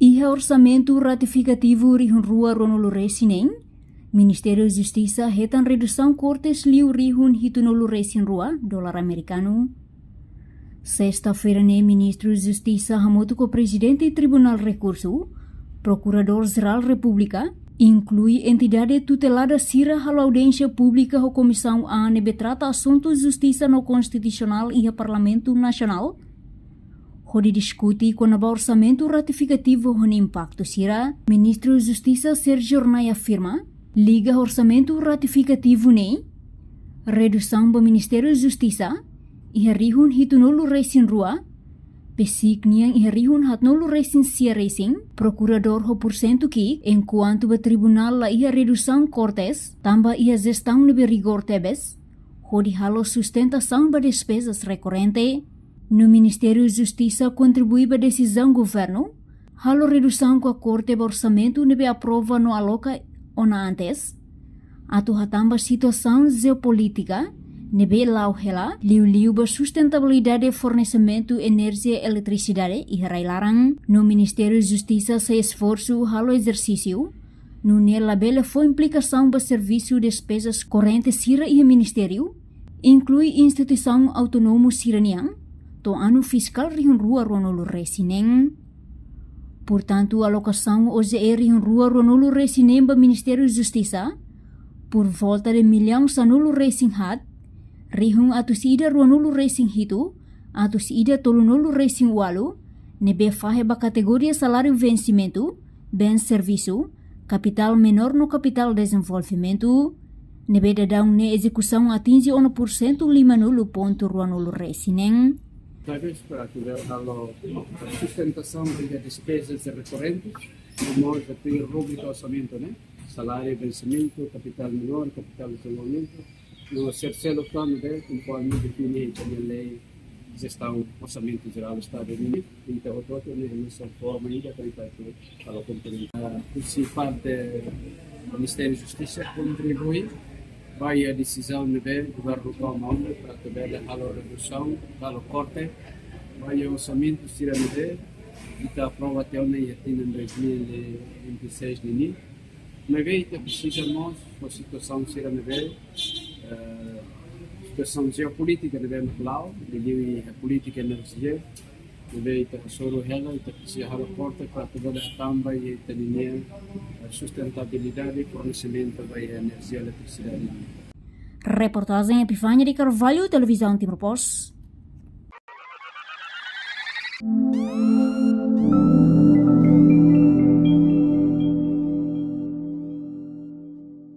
Iha orçamento ratificativo rihun rua ronolo resinen, Ministério da Justiça retan redução cortes liu rihun hitunolo resin rua, dolar americano. Sexta-feira, Ministro da Justiça hamoto com o Presidente do Tribunal Recurso, Procurador-Geral República, inclui entidade tutelada Sira a audiência pública a Comissão ANB trata assuntos de justiça no Constitucional e a Parlamento Nacional, onde discute com o orçamento ratificativo com impacto Sira. Ministro da Justiça Sérgio Ornai afirma, liga orçamento ratificativo nem, redução do Ministério da Justiça, e rihun hitunolo resin rua, pesikniang e rihun hatnolo resin sia resin, procurador ho porcento ki, enquanto o tribunal la ia redução cortes, tamba ia gestão nebe rigor tebes, ho di halo sustentação ba despesas recorrente. No Ministério da Justiça contribui ba decisão governo, halo redução com a corte ba orçamento nebe aprova no aloca ona antes, atu hatamba situação geopolítica, nebe lau hela, liu ba sustentabilidade de fornecimento energia e eletricidade e larang. No Ministério da Justiça se esforço halo exercício, no nela bela foi implicação ba serviço de despesas correntes Sira e Ministério, inclui instituição autônomo Siraniang, to ano fiscal rihun rua ronolo resineng. Portanto, a alocação hoje é rihun rua ronolo resinem ba Ministério da Justiça, por volta de milhão sanolo resing hat, rihun atus ida ronolo resing hitu, atus ida tolunolo resing walu, nebe fahe ba categoria salário vencimento, bem serviço, capital menor no capital desenvolvimento, nebe dadang ne execução atinge 1% 5,0 ronolo resinem. Talvez para que a sustentação de despesas recorrentes, como a rubrica orçamento, né? Salário, vencimento, capital menor, capital de desenvolvimento, no terceiro plano, conforme define a lei de gestão orçamento geral do Estado de Minas, então todo nessa forma ainda tem que a companhia principal do Ministério da Justiça contribui vai a decisão do governo comum para ter a redução, a corte, vai o orçamento Sira Nebe, e está aprova até o em 2026 de mas precisamos da situação Sira Nebe, situação geopolítica de Venezuela, de a política energia, Nebe está soro ela, está precisa a corte para ter a tamba e ter sustentabilidade e fornecimento da energia e eletricidade. Reportagem Epifânia de Carvalho, Televisão Timor Pos.